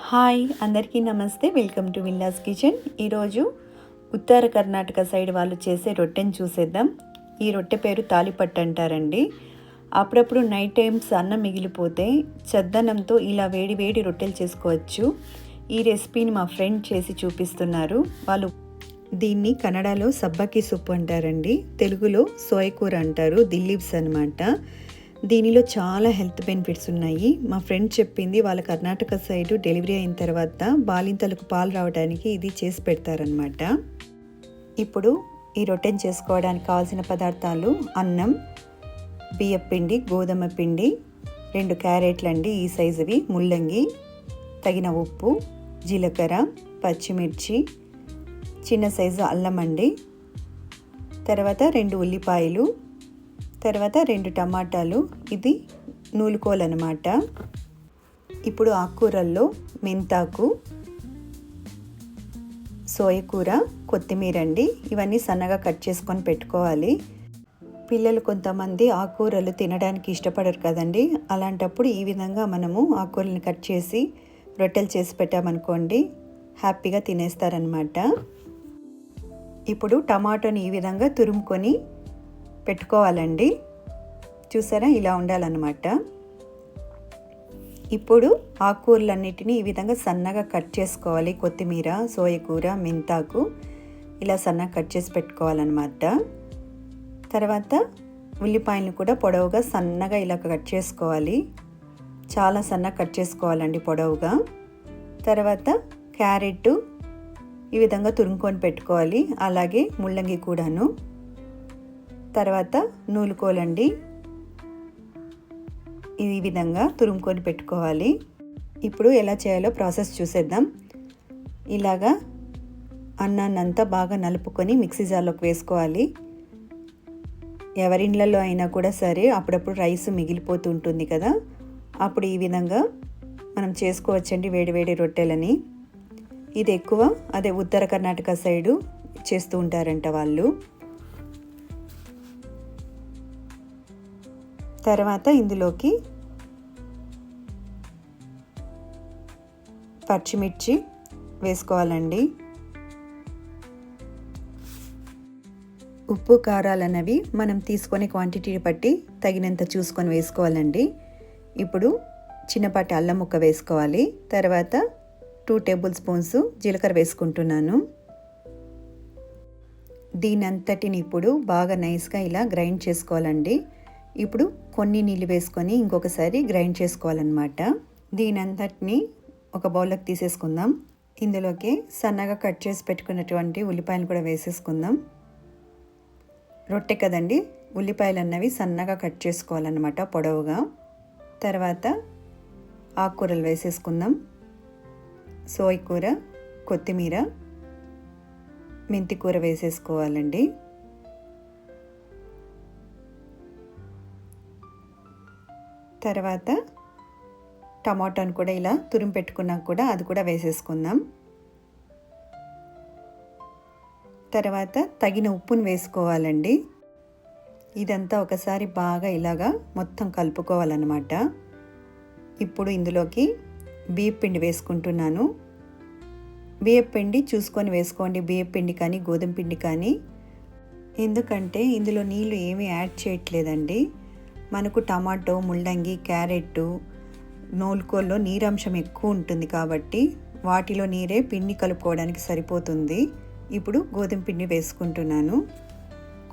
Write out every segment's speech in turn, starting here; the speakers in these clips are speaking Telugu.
హాయ్ అందరికీ నమస్తే. Welcome to villas kitchen. ఈరోజు ఉత్తర కర్ణాటక సైడ్ వాళ్ళు చేసే రొట్టెని చూసేద్దాం. ఈ రొట్టె పేరు తాలిపట్టు అంటారండి. అప్పుడప్పుడు నైట్ టైమ్స్ అన్నం మిగిలిపోతే చద్దన్నంతో ఇలా వేడి వేడి రొట్టెలు చేసుకోవచ్చు. ఈ రెసిపీని మా ఫ్రెండ్ చేసి చూపిస్తున్నారు. వాళ్ళు దీన్ని కన్నడలో సబ్బకి సూప్ అంటారండి, తెలుగులో సోయకూర అంటారు, దిల్లీవ్స్ అనమాట. దీనిలో చాలా హెల్త్ బెనిఫిట్స్ ఉన్నాయి. మా ఫ్రెండ్ చెప్పింది వాళ్ళ కర్ణాటక సైడ్ డెలివరీ అయిన తర్వాత బాలింతలకు పాలు రావడానికి ఇది చేసి పెడతారనమాట. ఇప్పుడు ఈ రొట్టెని చేసుకోవడానికి కావాల్సిన పదార్థాలు: అన్నం, బియ్యపిండి, గోధుమ పిండి, 2 క్యారెట్లు అండి ఈ సైజువి, ముల్లంగి, తగిన ఉప్పు, జీలకర్ర, పచ్చిమిర్చి, చిన్న సైజు అల్లం అండి, తర్వాత 2 ఉల్లిపాయలు, తర్వాత 2 టమాటాలు, ఇది నూలుకోలు అనమాట. ఇప్పుడు ఆకుకూరల్లో మెంతాకు, సోయకూర, కొత్తిమీర అండి. ఇవన్నీ సన్నగా కట్ చేసుకొని పెట్టుకోవాలి. పిల్లలు కొంతమంది ఆకుకూరలు తినడానికి ఇష్టపడరు కదండి. అలాంటప్పుడు ఈ విధంగా మనము ఆకుకూరలను కట్ చేసి రొట్టెలు చేసి పెట్టామనుకోండి, హ్యాపీగా తినేస్తారనమాట. ఇప్పుడు టమాటోని ఈ విధంగా తురుముకొని పెట్టుకోవాలండి. చూసారా, ఇలా ఉండాలన్నమాట. ఇప్పుడు ఆకుకూరలన్నిటినీ ఈ విధంగా సన్నగా కట్ చేసుకోవాలి. కొత్తిమీర, సోయకూర, మెంతాకు ఇలా సన్నగా కట్ చేసి పెట్టుకోవాలన్నమాట. తర్వాత ఉల్లిపాయలను కూడా పొడవుగా సన్నగా ఇలా కట్ చేసుకోవాలి. చాలా సన్నగా కట్ చేసుకోవాలండి, పొడవుగా. తర్వాత క్యారెట్ ఈ విధంగా తురుముకొని పెట్టుకోవాలి. అలాగే ముల్లంగి కూడాను. తర్వాత నూలుకోలండి, ఈ విధంగా తురుముకొని పెట్టుకోవాలి. ఇప్పుడు ఎలా చేయాలో ప్రాసెస్ చూసేద్దాం. ఇలాగా అన్నాన్నంతా బాగా నలుపుకొని మిక్సీ జార్లోకి వేసుకోవాలి. ఎవరిండ్లలో అయినా కూడా సరే అప్పుడప్పుడు రైస్ మిగిలిపోతూ ఉంటుంది కదా, అప్పుడు ఈ విధంగా మనం చేసుకోవచ్చండి వేడివేడి రొట్టెలని. ఇది ఎక్కువ అదే ఉత్తర కర్ణాటక సైడు చేస్తూ ఉంటారంట వాళ్ళు. తర్వాత ఇందులోకి పచ్చిమిర్చి వేసుకోవాలండి. ఉప్పు కారాలు అనేవి మనం తీసుకొని క్వాంటిటీ బట్టి తగినంత చూసుకొని వేసుకోవాలండి. ఇప్పుడు చిన్నపాటి అల్లం ముక్క వేసుకోవాలి. తర్వాత 2 టేబుల్ స్పూన్స్ జీలకర్ర వేసుకుంటున్నాను. దీనంతటిని ఇప్పుడు బాగా నైస్గా ఇలా గ్రైండ్ చేసుకోవాలండి. ఇప్పుడు కొన్ని నీళ్ళు వేసుకొని ఇంకొకసారి గ్రైండ్ చేసుకోవాలన్నమాట. దీనంతటిని ఒక బౌల్లోకి తీసేసుకుందాం. ఇందులోకి సన్నగా కట్ చేసి పెట్టుకున్నటువంటి ఉల్లిపాయలు కూడా వేసేసుకుందాం. రొట్టె కదండి, ఉల్లిపాయలు అన్నవి సన్నగా కట్ చేసుకోవాలన్నమాట, పొడవుగా. తర్వాత ఆకుకూరలు వేసేసుకుందాం. సోయకూర, కొత్తిమీర, మెంతి కూర వేసేసుకోవాలండి. తర్వాత టమాటాను కూడా ఇలా తురిమి పెట్టుకున్నాక కూడా అది కూడా వేసేసుకుందాం. తర్వాత తగిన ఉప్పును వేసుకోవాలండి. ఇదంతా ఒకసారి బాగా ఇలాగా మొత్తం కలుపుకోవాలన్నమాట. ఇప్పుడు ఇందులోకి బియ్యపిండి వేసుకుంటున్నాను. బియ్యపిండి చూసుకొని వేసుకోండి, బియ్యపిండి కానీ గోధుమ పిండి కానీ. ఎందుకంటే ఇందులో నీళ్ళు ఏమీ యాడ్ చేయట్లేదండి. మనకు టమాటో, ముల్లంగి, క్యారెట్, నూలుకోల్లో నీరంశం ఎక్కువ ఉంటుంది కాబట్టి వాటిలో నీరే పిండి కలుపుకోవడానికి సరిపోతుంది. ఇప్పుడు గోధుమ పిండి వేసుకుంటున్నాను.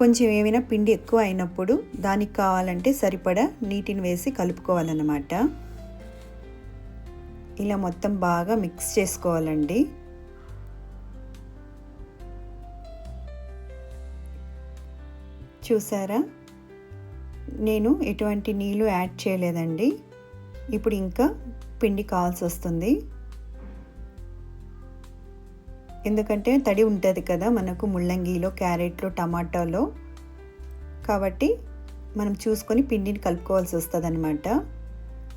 కొంచెం ఏమైనా పిండి ఎక్కువ అయినప్పుడు దానికి కావాలంటే సరిపడా నీటిని వేసి కలుపుకోవాలన్నమాట. ఇలా మొత్తం బాగా మిక్స్ చేసుకోవాలండి. చూసారా, నేను ఎటువంటి నీళ్ళు యాడ్ చేయలేదండి. ఇప్పుడు ఇంకా పిండి కావాల్సి వస్తుంది. ఎందుకంటే తడి ఉంటుంది కదా మనకు ముల్లంగిలో, క్యారెట్లో, టమాటాలో. కాబట్టి మనం చూసుకొని పిండిని కలుపుకోవాల్సి వస్తుంది అనమాట.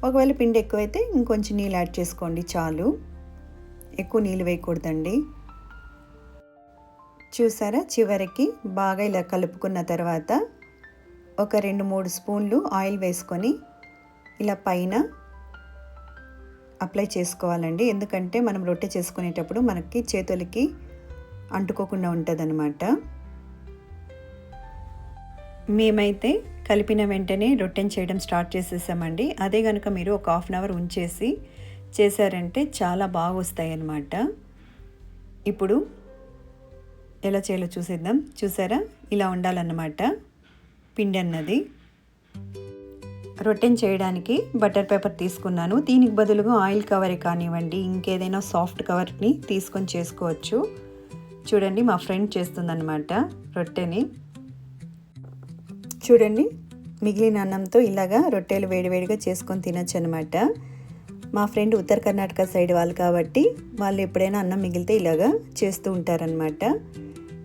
ఒకవేళ పిండి ఎక్కువైతే ఇంకొంచెం నీళ్ళు యాడ్ చేసుకోండి, చాలు. ఎక్కువ నీళ్ళు వేయకూడదండి. చూసారా, చివరికి బాగా ఇలా కలుపుకున్న తర్వాత ఒక 2-3 స్పూన్లు ఆయిల్ వేసుకొని ఇలా పైన అప్లై చేసుకోవాలండి. ఎందుకంటే మనం రొట్టె చేసుకునేటప్పుడు మనకి చేతులకి అంటుకోకుండా ఉంటుందన్నమాట. మేమైతే కలిపిన వెంటనే రొట్టెని చేయడం స్టార్ట్ చేసేసామండి. అదే కనుక మీరు ఒక హాఫ్ అన్ అవర్ ఉంచేసి చేశారంటే చాలా బాగా వస్తాయి అన్నమాట. ఇప్పుడు ఎలా చేయాలో చూసేద్దాం. చూసారా, ఇలా ఉండాలన్నమాట పిండి అన్నది. రొట్టెని చేయడానికి బటర్ పేపర్ తీసుకున్నాను. దీనికి బదులుగా ఆయిల్ కవరే కానివ్వండి, ఇంకేదైనా సాఫ్ట్ కవర్ని తీసుకొని చేసుకోవచ్చు. చూడండి, మా ఫ్రెండ్ చేస్తుందన్నమాట రొట్టెని. చూడండి, మిగిలిన అన్నంతో ఇలాగా రొట్టెలు వేడివేడిగా చేసుకొని తినచ్చు అనమాట. మా ఫ్రెండ్ ఉత్తర కర్ణాటక సైడ్ వాళ్ళు కాబట్టి వాళ్ళు ఎప్పుడైనా అన్నం మిగిలితే ఇలాగా చేస్తూ ఉంటారనమాట.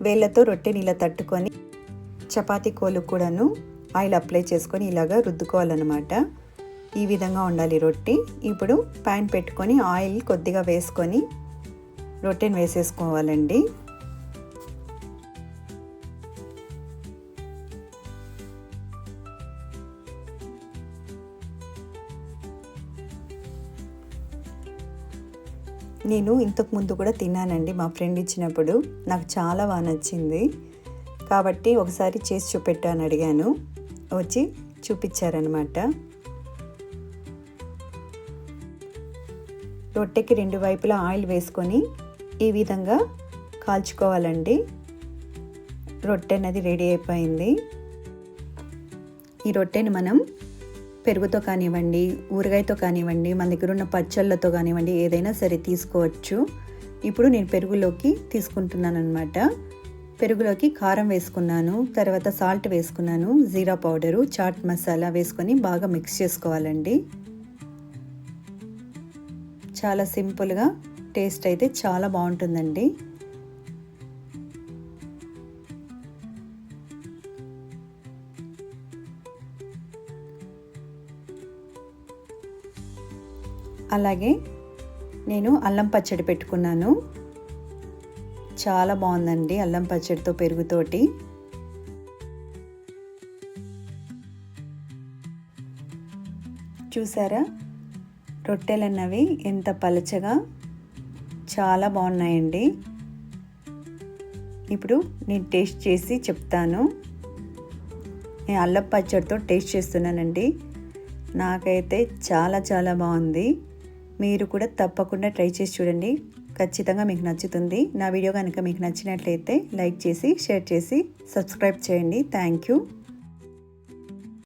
వేళ్ళతో రొట్టెని ఇలా తట్టుకొని చపాతీ కోలు కూడాను ఆయిల్ అప్లై చేసుకొని ఇలాగా రుద్దుకోవాలన్నమాట. ఈ విధంగా ఉండాలి రొట్టె. ఇప్పుడు ప్యాన్ పెట్టుకొని ఆయిల్ కొద్దిగా వేసుకొని రొట్టెని వేసేసుకోవాలండి. నేను ఇంతకు ముందు కూడా తిన్నానండి, మా ఫ్రెండ్ ఇచ్చినప్పుడు. నాకు చాలా బాగా నచ్చింది కాబట్టి ఒకసారి చేసి చూపెట్టాను, అడిగాను, వచ్చి చూపించారనమాట. రొట్టెకి రెండు వైపులా ఆయిల్ వేసుకొని ఈ విధంగా కాల్చుకోవాలండి. రొట్టె అనేది రెడీ అయిపోయింది. ఈ రొట్టెని మనం పెరుగుతో కానివ్వండి, ఊరగాయతో కానివ్వండి, మన దగ్గర ఉన్న పచ్చళ్ళతో కానివ్వండి, ఏదైనా సరే తీసుకోవచ్చు. ఇప్పుడు నేను పెరుగులోకి తీసుకుంటున్నాను అనమాట. పెరుగులోకి కారం వేసుకున్నాను, తర్వాత సాల్ట్ వేసుకున్నాను, జీరా పౌడరు, చాట్ మసాలా వేసుకొని బాగా మిక్స్ చేసుకోవాలండి. చాలా సింపుల్గా, టేస్ట్ అయితే చాలా బాగుంటుందండి. అలాగే నేను అల్లం పచ్చడి పెట్టుకున్నాను. చాలా బాగుందండి అల్లం పచ్చడితో పెరుగుతోటి. చూసారా, రొట్టెలు అన్నవి ఎంత పలచగా చాలా బాగున్నాయండి. ఇప్పుడు నేను టేస్ట్ చేసి చెప్తాను. నేను అల్లం పచ్చడితో టేస్ట్ చేస్తున్నానండి. నాకైతే చాలా చాలా బాగుంది. మీరు కూడా తప్పకుండా ట్రై చేసి చూడండి, ఖచ్చితంగా మీకు నచ్చుతుంది. నా వీడియో కనుక మీకు నచ్చినట్లయితే లైక్ చేసి, షేర్ చేసి, సబ్స్క్రైబ్ చేయండి. Thank you.